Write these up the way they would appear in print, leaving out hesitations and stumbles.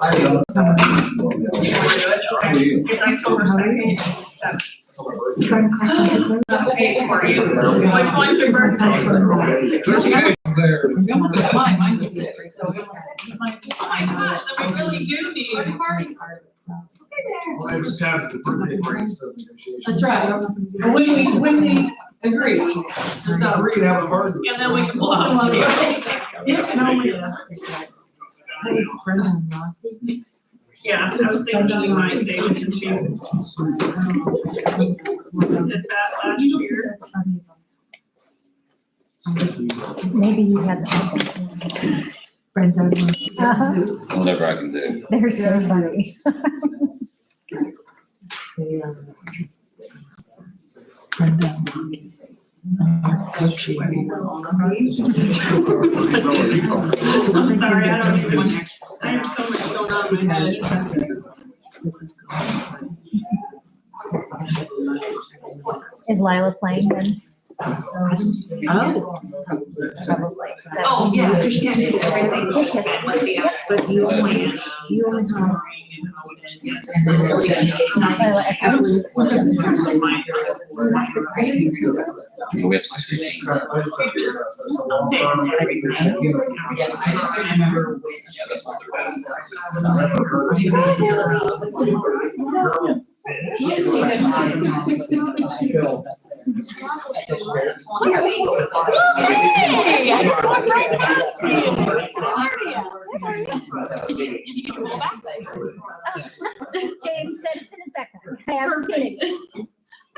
It's October 2nd, 7th. Okay, for you. Which one's your birthday? We almost had mine, mine's the 6th, so we almost had mine's fine. So we really do need. Well, it just tabs the birthday party instead of negotiation. That's right. When we agree, so. We can have a party. And then we can pull out one. Yeah, I was thinking you might, David, since you did that last year. Maybe he has something. Brenda. Whatever I can do. They're so funny. I'm sorry, I don't even want to. I have so much going on in my head. Is Lila playing then? Oh. Probably. Oh, yeah, she can't do everything. But you only have. We have 16. Yeah, that's not Hey, I just walked right past you. Did you pull back? James said it's in his backpack. I haven't seen it.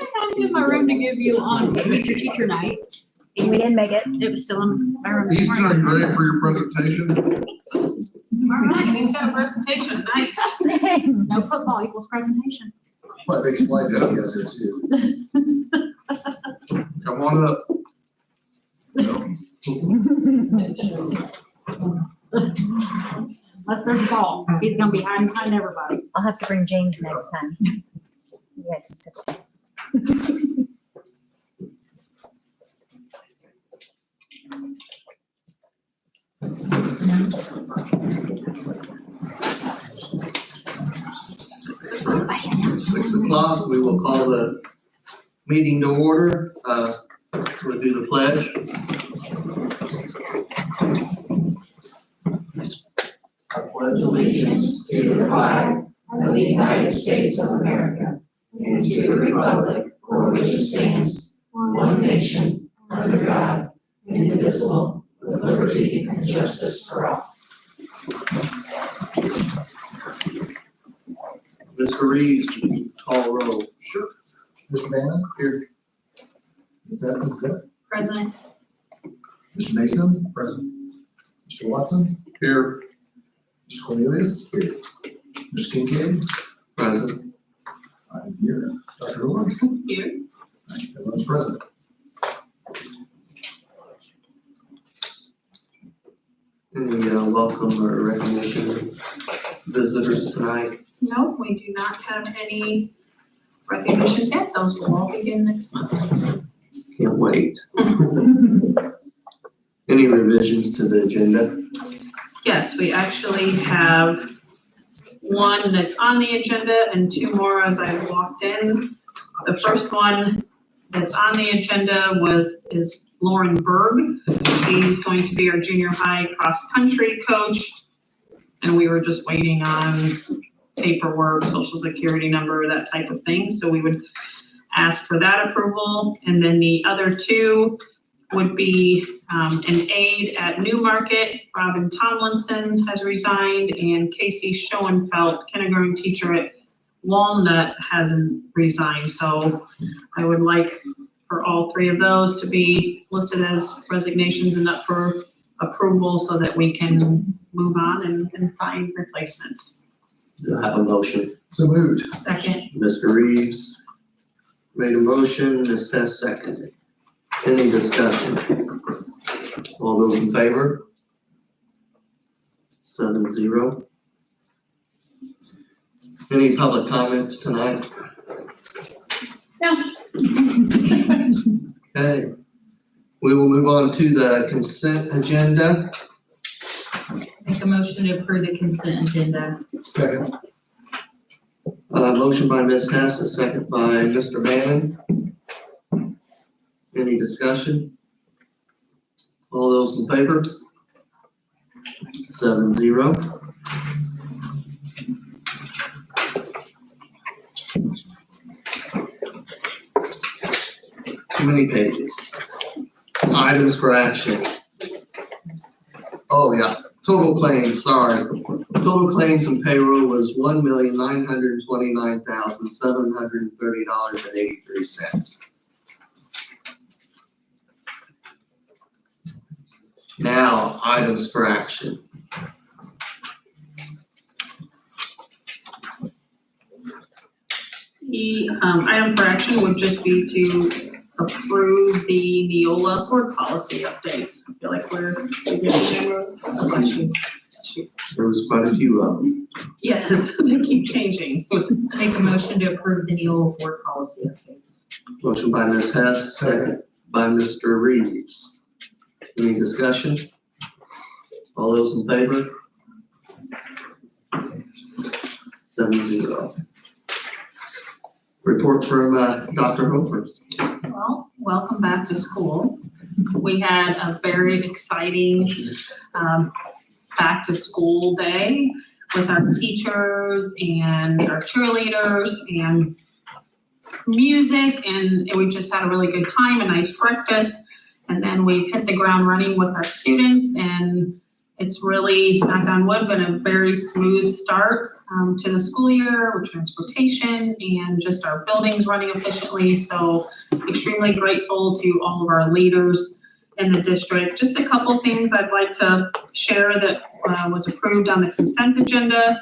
I had it in my room to give you on Meet Your Teacher night. We didn't make it. It was still in my room. Easter, are you ready for your presentation? All right, he's got a presentation, nice. No football equals presentation. My big slide deck he has here too. Come on up. Unless there's a ball, he's gonna be hiding behind everybody. I'll have to bring James next time. You guys can sit. Six o'clock, we will call the meeting to order. We'll do the pledge. I pledge allegiance to the flag of the United States of America and to the republic for which it stands, one nation, under God, indivisible, with liberty and justice for all. Mr. Reeves, call roll. Sure. Mr. Bannon? Here. Ms. Evans, is that? Present. Mr. Mason? Present. Mr. Watson? Here. Mr. Cornelius? Here. Mr. Kincaid? Present. I'm here. Dr. Orr? Here. Everyone's present. Any welcome or recognition visitors tonight? No, we do not have any recognitions yet. Those will all begin next month. Can't wait. Any revisions to the agenda? Yes, we actually have one that's on the agenda and two more as I walked in. The first one that's on the agenda is Lauren Berg. She's going to be our junior high cross-country coach. And we were just waiting on paperwork, social security number, that type of thing. So we would ask for that approval. And then the other two would be an aide at Newmarket. Robin Tomlinson has resigned, and Casey Schoenfeld, kindergarten teacher at Walnut, hasn't resigned. So I would like for all three of those to be listed as resignations and up for approval so that we can move on and find replacements. Do I have a motion? So moved. Second. Mr. Reeves made a motion, Ms. Hess seconded. Any discussion? All those in favor? 7-0. Any public comments tonight? No. Okay, we will move on to the consent agenda. Make a a motion to approve the consent agenda. Second. Motion by Ms. Hess, a second by Mr. Bannon. Any discussion? All those in favor? 7-0. Too many pages. Items for action. Oh, yeah, total claims, sorry. Total claims and payroll was $1,929,730.83. Now, items for action. The item for action would just be to approve the Neola board policy updates. I feel like we're getting there. Bless you. Bless you. There was quite a few of them. Yes, they keep changing. Make a motion to approve the Neola board policy updates. Motion by Ms. Hess, second by Mr. Reeves. Any discussion? All those in favor? 7-0. Report from Dr. Hofer. Well, welcome back to school. We had a very exciting back to school day with our teachers and our cheerleaders and music, and we just had a really good time, a nice breakfast, and then we've hit the ground running with our students, and it's really, knock on wood, been a very smooth start to the school year with transportation and just our buildings running efficiently. So extremely grateful to all of our leaders in the district. Just a couple things I'd like to share that was approved on the consent agenda.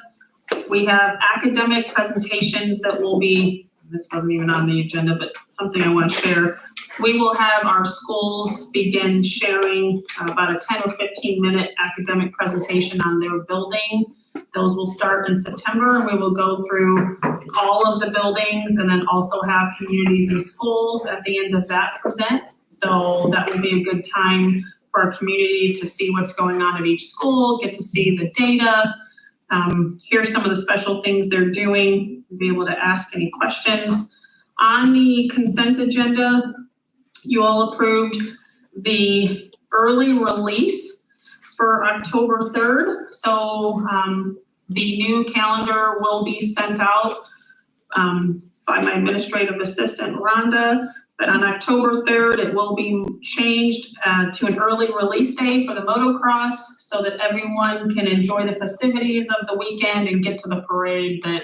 We have academic presentations that will be, this wasn't even on the agenda, but something I want to share. We will have our schools begin sharing about a 10 or 15 minute academic presentation on their building. Those will start in September, and we will go through all of the buildings and then also have communities and schools at the end of that present. So that will be a good time for our community to see what's going on at each school, get to see the data, hear some of the special things they're doing, be able to ask any questions. On the consent agenda, you all approved the early release for October 3rd. So the new calendar will be sent out by my administrative assistant, Rhonda. But on October 3rd, it will be changed to an early release day for the motocross so that everyone can enjoy the festivities of the weekend and get to the parade that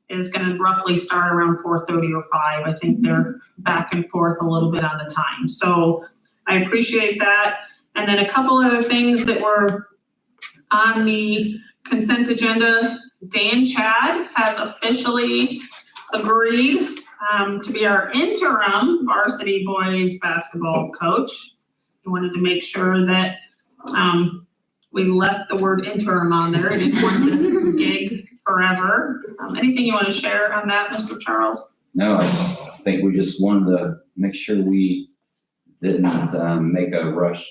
is going to roughly start around 4:30 or 5. I think they're back and forth a little bit on the time. So I appreciate that. And then a couple other things that were on the consent agenda. Dan Chad has officially agreed to be our interim varsity boys basketball coach. We wanted to make sure that we left the word interim on there. I didn't want this gig forever. Anything you want to share on that, Mr. Charles? No, I think we just wanted to make sure we didn't make a rush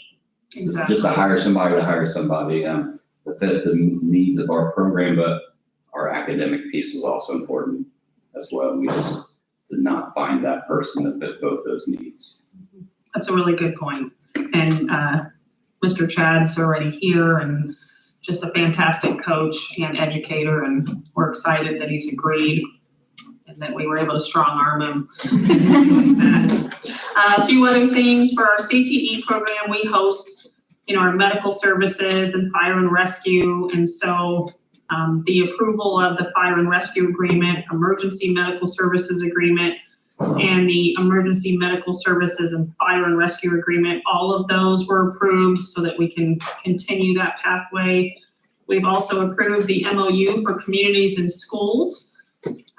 Exactly. just to hire somebody that fit the needs of our program, but our academic piece was also important as well. We just did not find that person that fit both those needs. That's a really good point. And Mr. Chad's already here and just a fantastic coach and educator, and we're excited that he's agreed and that we were able to strong arm him. A few other things for our CTE program, we host, our medical services and fire and rescue. And so the approval of the fire and rescue agreement, emergency medical services agreement, and the emergency medical services and fire and rescue agreement, all of those were approved so that we can continue that pathway. We've also approved the MOU for communities and schools.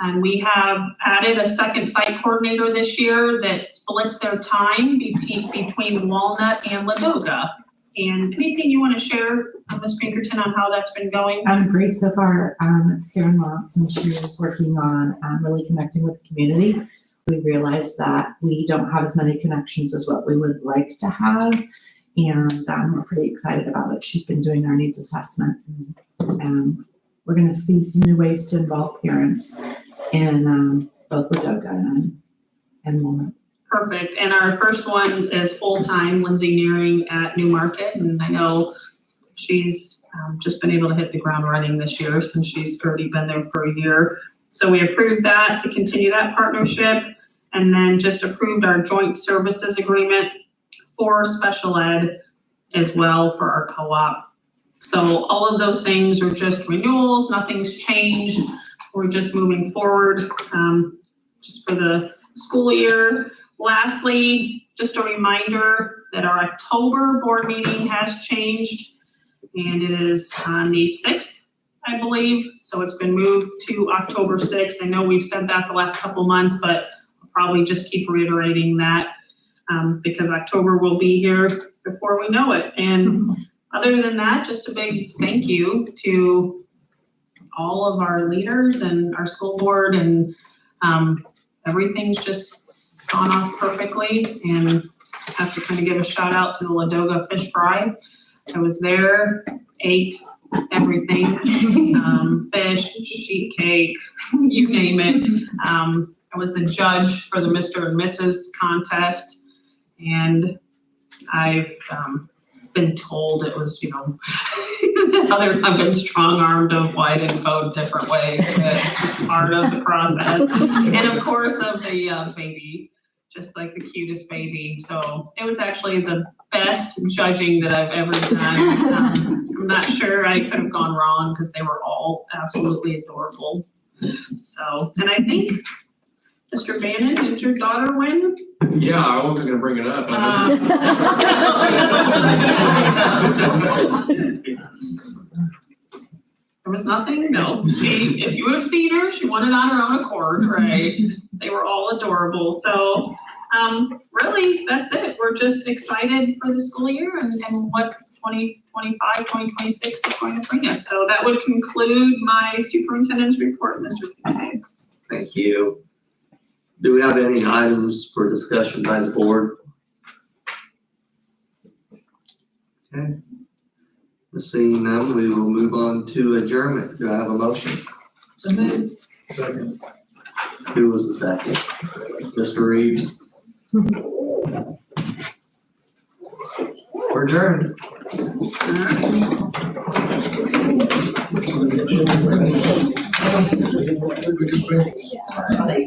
And we have added a second site coordinator this year that splits their time between Walnut and Ladoga. And anything you want to share, Ms. Pinkerton, on how that's been going? Great so far. It's Karen Montz, and she is working on really connecting with the community. We realized that we don't have as many connections as what we would like to have. And we're pretty excited about it. She's been doing our needs assessment. And we're going to see some new ways to involve parents in both Ladoga and Walnut. Perfect. And our first one is full-time, Lindsay Nearing at Newmarket. And I know she's just been able to hit the ground running this year since she's already been there for a year. So we approved that to continue that partnership, and then just approved our joint services agreement for special ed as well for our co-op. So all of those things are just renewals, nothing's changed. We're just moving forward just for the school year. Lastly, just a reminder that our October board meeting has changed, and it is on the 6th, I believe. So it's been moved to October 6th. I know we've said that the last couple months, but I'll probably just keep reiterating that because October will be here before we know it. And other than that, just a big thank you to all of our leaders and our school board, and everything's just gone off perfectly. And I have to kind of give a shout out to the Ladoga Fish Fry. I was there, ate everything, fish, sheet cake, you name it. I was the judge for the Mr. and Mrs. contest, and I've been told it was, I've been strong-armed of why I didn't vote different ways, but it's just part of the process. And of course of the baby, just like the cutest baby. So it was actually the best judging that I've ever done. I'm not sure I could have gone wrong because they were all absolutely adorable. So, and I think, Mr. Bannon, did your daughter win? Yeah, I wasn't gonna bring it up. There was nothing, no. If you would have seen her, she won it on her own accord, right? They were all adorable. So, really, that's it. We're just excited for the school year and what 2025, 2026 is going to bring us. So that would conclude my superintendent's report, Mr. Kincaid. Thank you. Do we have any items for discussion by the board? Okay. Seeing none, we will move on to adjournment. Do I have a motion? So moved. Second. Who was the second? Mr. Reeves? We're adjourned. All right.